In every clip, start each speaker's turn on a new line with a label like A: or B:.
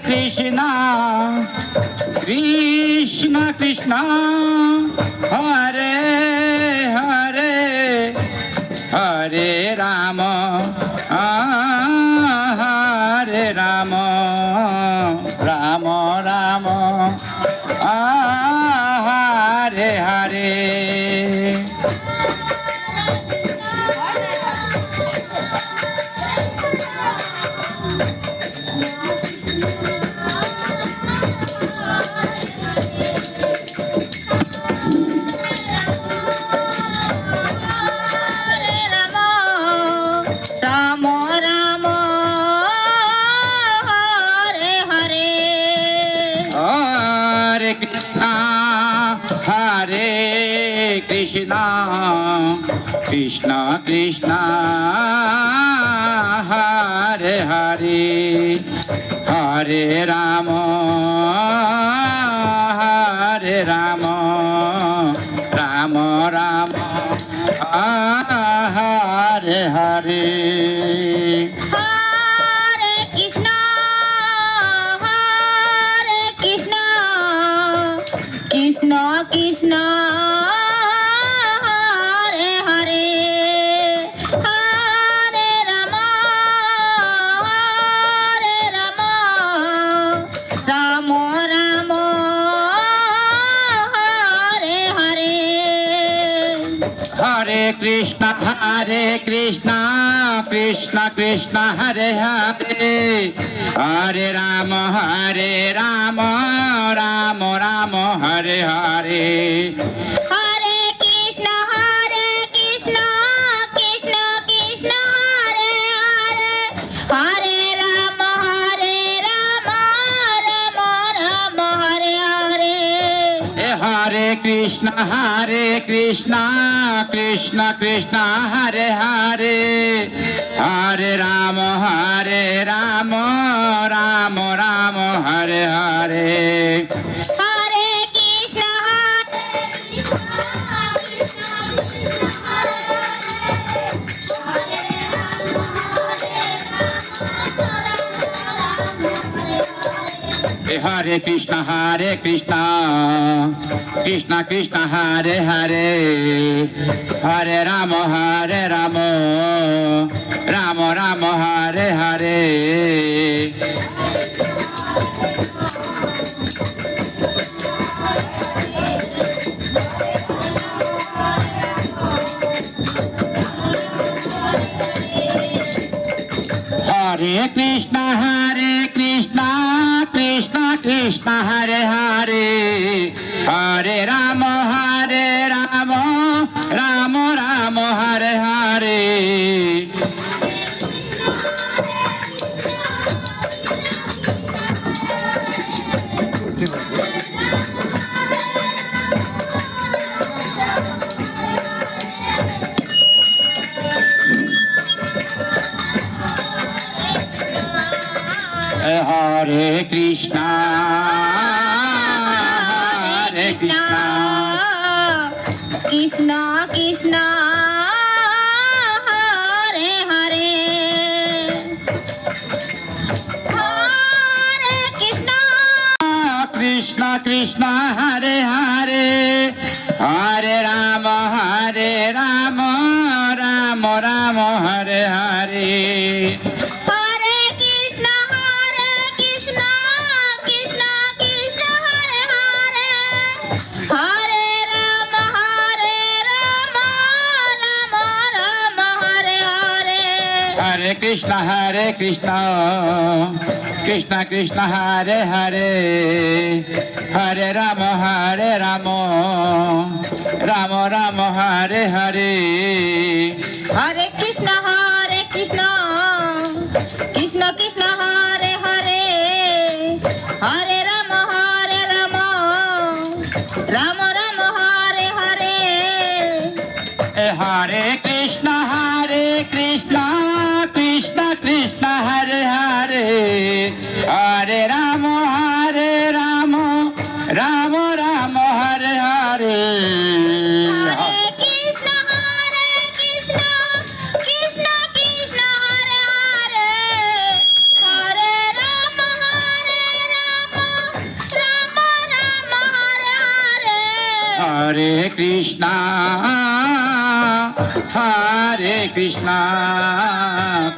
A: Krishna Krishna Krishna Hare Hare Hare Ram Hare Ram Ram Ram Hare Hare Krishna Krishna Krishna Hare Hare Hare Ram Hare Ram Ram Ram Hare Hare
B: Krishna Krishna Hare Hare Hare Ram Ram Ram Hare Hare
A: Hare Krishna Krishna Krishna Hare Hare Hare Ram Ram Ram Hare Hare
B: Hare Krishna Krishna Krishna Hare Hare Hare Ram Ram Ram Hare Hare
A: Hare Krishna Krishna Krishna Hare Hare Hare Ram Ram Ram Hare Hare
B: Hare Krishna
A: Hare Krishna Krishna Krishna Hare Hare Hare Ram Ram Ram Hare Hare Hare Krishna Krishna Krishna Hare Hare Hare Ram Ram Ram Hare Hare Hare Krishna
B: Krishna Krishna Hare Hare Hare Krishna
A: Krishna Hare Hare Hare Ram Ram Ram Hare Hare
B: Hare Krishna Krishna Krishna Hare Hare Hare Ram Ram Ram Hare Hare
A: Hare Krishna Krishna Hare Hare Hare Ram Ram Ram Hare Hare
B: Hare Krishna Krishna Krishna Hare Hare Hare Ram Ram Ram Hare Hare
A: Hare Krishna Krishna Krishna Hare Hare Hare Ram Ram Ram Hare Hare
B: Hare Krishna Krishna Krishna Hare Hare Hare Ram
A: Krishna Hare Krishna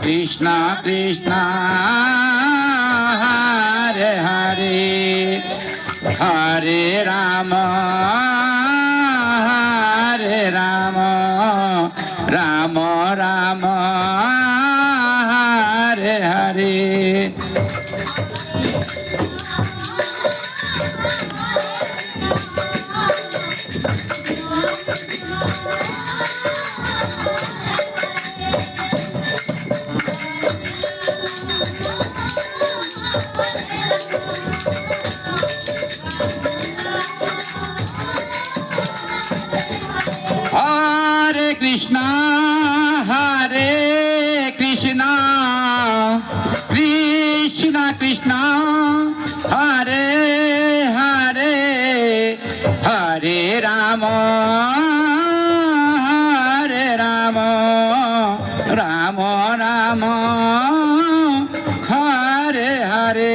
A: Krishna Krishna Hare Hare Hare Ram Ram Ram Hare Hare Hare Krishna Krishna Krishna Hare Hare Hare Ram Ram Ram Hare Hare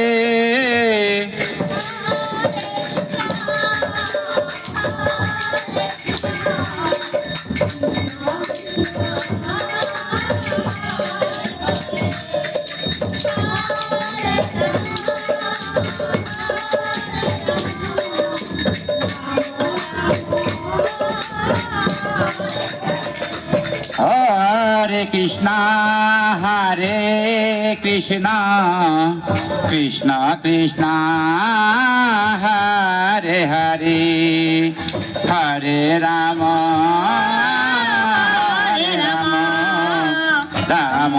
A: Hare Krishna Krishna Krishna Hare Hare Hare Ram Ram